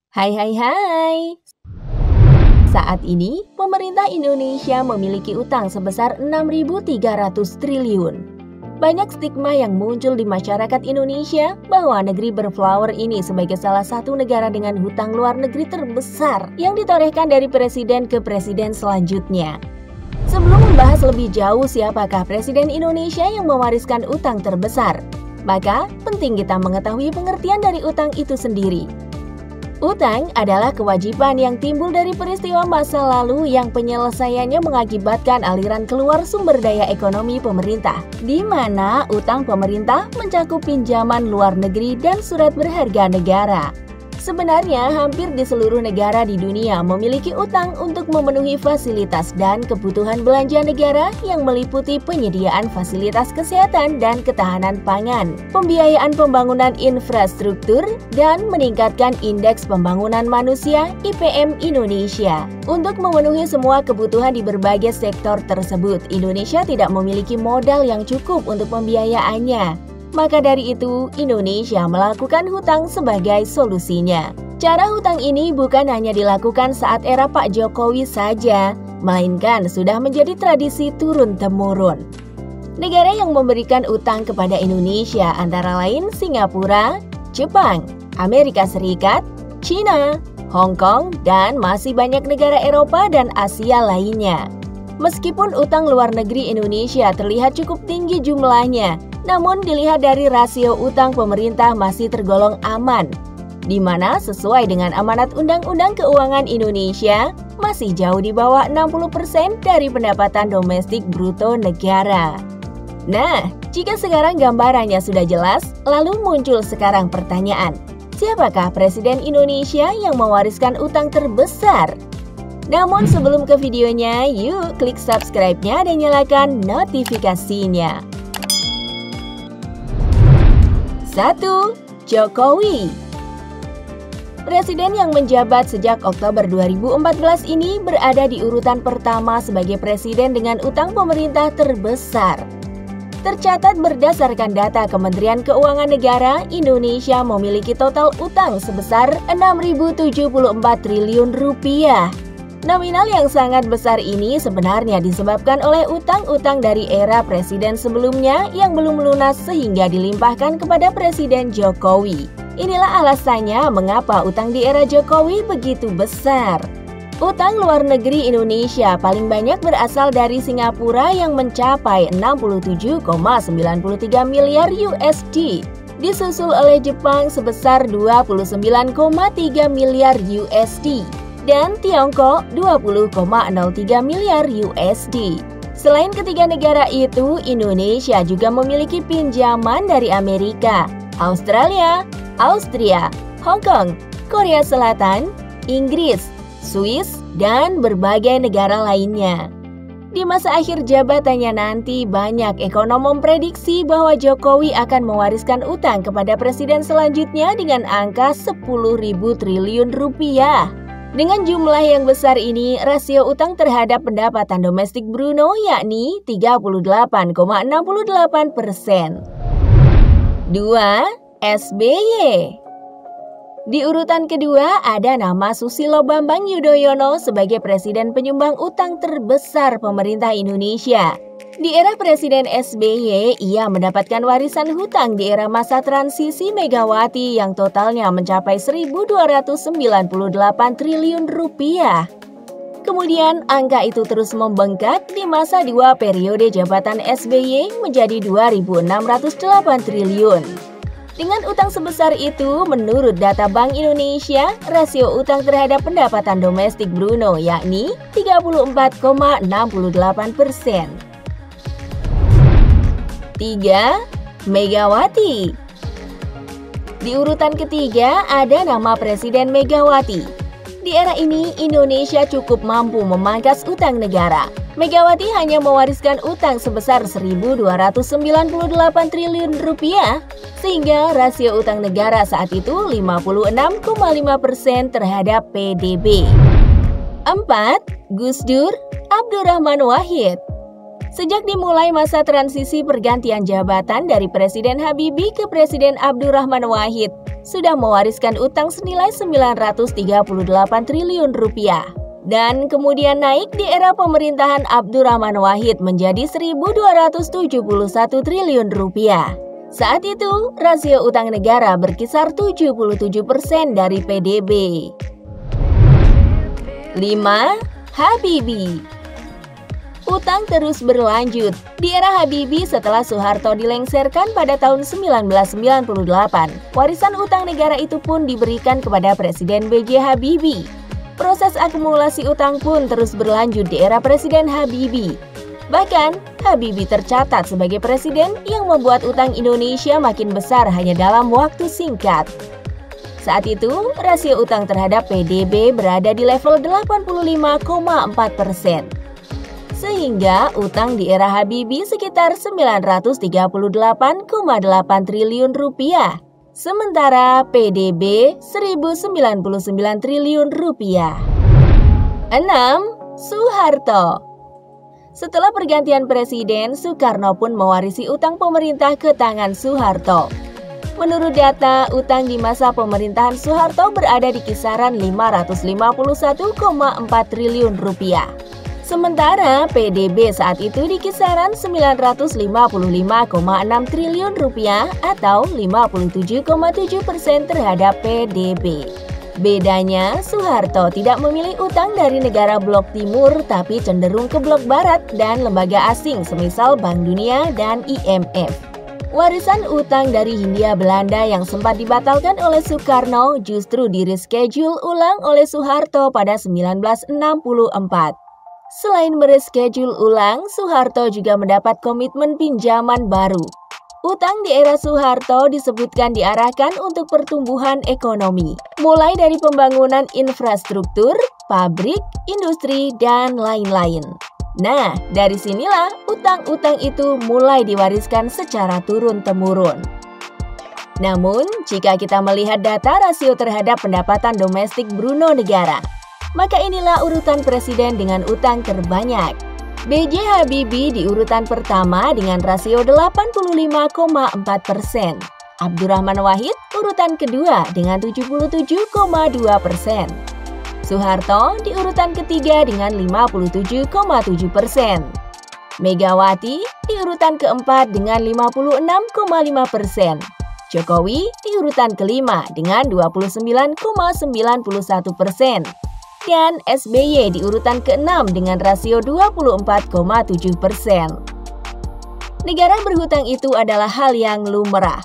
Hai hai hai. Saat ini, pemerintah Indonesia memiliki utang sebesar 6.300 triliun. Banyak stigma yang muncul di masyarakat Indonesia bahwa negeri berflower ini sebagai salah satu negara dengan hutang luar negeri terbesar yang ditorehkan dari presiden ke presiden selanjutnya. Sebelum membahas lebih jauh siapakah presiden Indonesia yang mewariskan utang terbesar, maka penting kita mengetahui pengertian dari utang itu sendiri. Utang adalah kewajiban yang timbul dari peristiwa masa lalu yang penyelesaiannya mengakibatkan aliran keluar sumber daya ekonomi pemerintah, di mana utang pemerintah mencakup pinjaman luar negeri dan surat berharga negara. Sebenarnya, hampir di seluruh negara di dunia memiliki utang untuk memenuhi fasilitas dan kebutuhan belanja negara yang meliputi penyediaan fasilitas kesehatan dan ketahanan pangan, pembiayaan pembangunan infrastruktur, dan meningkatkan indeks pembangunan manusia (IPM) Indonesia. Untuk memenuhi semua kebutuhan di berbagai sektor tersebut, Indonesia tidak memiliki modal yang cukup untuk pembiayaannya. Maka dari itu, Indonesia melakukan hutang sebagai solusinya. Cara hutang ini bukan hanya dilakukan saat era Pak Jokowi saja, melainkan sudah menjadi tradisi turun-temurun. Negara yang memberikan utang kepada Indonesia antara lain Singapura, Jepang, Amerika Serikat, China, Hong Kong, dan masih banyak negara Eropa dan Asia lainnya. Meskipun utang luar negeri Indonesia terlihat cukup tinggi jumlahnya, namun dilihat dari rasio utang pemerintah masih tergolong aman, di mana sesuai dengan amanat Undang-Undang Keuangan Indonesia masih jauh di bawah 60% dari pendapatan domestik bruto negara. Nah, jika sekarang gambarannya sudah jelas, lalu muncul sekarang pertanyaan, siapakah Presiden Indonesia yang mewariskan utang terbesar? Namun sebelum ke videonya, yuk klik subscribe-nya dan nyalakan notifikasinya. 1. Jokowi. Presiden yang menjabat sejak Oktober 2014 ini berada di urutan pertama sebagai presiden dengan utang pemerintah terbesar. Tercatat berdasarkan data Kementerian Keuangan Negara, Indonesia memiliki total utang sebesar 6.074 triliun rupiah. Nominal yang sangat besar ini sebenarnya disebabkan oleh utang-utang dari era presiden sebelumnya yang belum lunas sehingga dilimpahkan kepada Presiden Jokowi. Inilah alasannya mengapa utang di era Jokowi begitu besar. Utang luar negeri Indonesia paling banyak berasal dari Singapura yang mencapai 67,93 miliar USD. Disusul oleh Jepang sebesar 29,3 miliar USD. Dan Tiongkok 20,03 miliar USD. Selain ketiga negara itu, Indonesia juga memiliki pinjaman dari Amerika, Australia, Austria, Hong Kong, Korea Selatan, Inggris, Swiss, dan berbagai negara lainnya. Di masa akhir jabatannya nanti, banyak ekonom memprediksi bahwa Jokowi akan mewariskan utang kepada presiden selanjutnya dengan angka 10.000 triliun rupiah. Dengan jumlah yang besar ini, rasio utang terhadap pendapatan domestik Bruno yakni 38,68%. 2. SBY. Di urutan kedua ada nama Susilo Bambang Yudhoyono sebagai presiden penyumbang utang terbesar pemerintah Indonesia. Di era Presiden SBY, ia mendapatkan warisan hutang di era masa transisi Megawati yang totalnya mencapai 1.298 triliun rupiah. Kemudian, angka itu terus membengkak di masa 2 periode jabatan SBY menjadi 2.608 triliun. Dengan utang sebesar itu, menurut data Bank Indonesia, rasio utang terhadap pendapatan domestik Bruno yakni 34,68%. 3. Megawati. Di urutan ketiga ada nama Presiden Megawati. Di era ini, Indonesia cukup mampu memangkas utang negara. Megawati hanya mewariskan utang sebesar 1.298 triliun rupiah, sehingga rasio utang negara saat itu 56,5% terhadap PDB. 4. Gus Dur Abdurrahman Wahid. Sejak dimulai masa transisi pergantian jabatan dari Presiden Habibie ke Presiden Abdurrahman Wahid, sudah mewariskan utang senilai 938 triliun rupiah. Dan kemudian naik di era pemerintahan Abdurrahman Wahid menjadi 1.271 triliun rupiah. Saat itu, rasio utang negara berkisar 77% dari PDB. 5. Habibie. Utang terus berlanjut. Di era Habibie setelah Soeharto dilengsarkan pada tahun 1998, warisan utang negara itu pun diberikan kepada Presiden B.J. Habibie. Proses akumulasi utang pun terus berlanjut di era Presiden Habibie. Bahkan, Habibie tercatat sebagai presiden yang membuat utang Indonesia makin besar hanya dalam waktu singkat. Saat itu, rasio utang terhadap PDB berada di level 85,4%. Sehingga utang di era Habibie sekitar 938,8 triliun rupiah. Sementara PDB 1.099 triliun rupiah. 6. Soeharto. Setelah pergantian presiden, Soekarno pun mewarisi utang pemerintah ke tangan Soeharto. Menurut data, utang di masa pemerintahan Soeharto berada di kisaran 551,4 triliun rupiah. Sementara PDB saat itu di kisaran 955,6 triliun rupiah atau 57,7% terhadap PDB. Bedanya, Soeharto tidak memilih utang dari negara blok timur tapi cenderung ke blok barat dan lembaga asing semisal Bank Dunia dan IMF. Warisan utang dari Hindia Belanda yang sempat dibatalkan oleh Soekarno justru di-reschedule ulang oleh Soeharto pada 1964. Selain mereschedule ulang, Soeharto juga mendapat komitmen pinjaman baru. Utang di era Soeharto disebutkan diarahkan untuk pertumbuhan ekonomi, mulai dari pembangunan infrastruktur, pabrik, industri, dan lain-lain. Nah, dari sinilah utang-utang itu mulai diwariskan secara turun-temurun. Namun, jika kita melihat data rasio terhadap pendapatan domestik Bruno negara, maka inilah urutan presiden dengan utang terbanyak. B.J. Habibie di urutan pertama dengan rasio 85,4%. Abdurrahman Wahid urutan kedua dengan 77,2%. Soeharto di urutan ketiga dengan 57,7%. Megawati di urutan keempat dengan 56,5%. Jokowi di urutan kelima dengan 29,91%. Dan SBY di urutan ke-6 dengan rasio 24,7%. Negara berhutang itu adalah hal yang lumrah.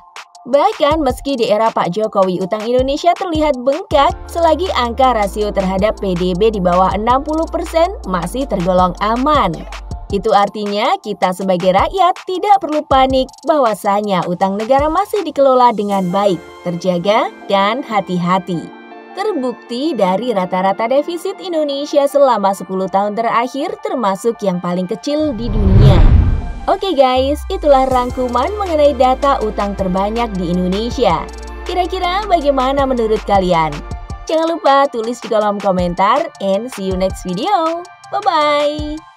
Bahkan meski di era Pak Jokowi utang Indonesia terlihat bengkak, selagi angka rasio terhadap PDB di bawah 60% masih tergolong aman. Itu artinya kita sebagai rakyat tidak perlu panik bahwasanya utang negara masih dikelola dengan baik, terjaga, dan hati-hati. Terbukti dari rata-rata defisit Indonesia selama 10 tahun terakhir termasuk yang paling kecil di dunia. Oke guys, itulah rangkuman mengenai data utang terbanyak di Indonesia. Kira-kira bagaimana menurut kalian? Jangan lupa tulis di kolom komentar and see you next video. Bye-bye!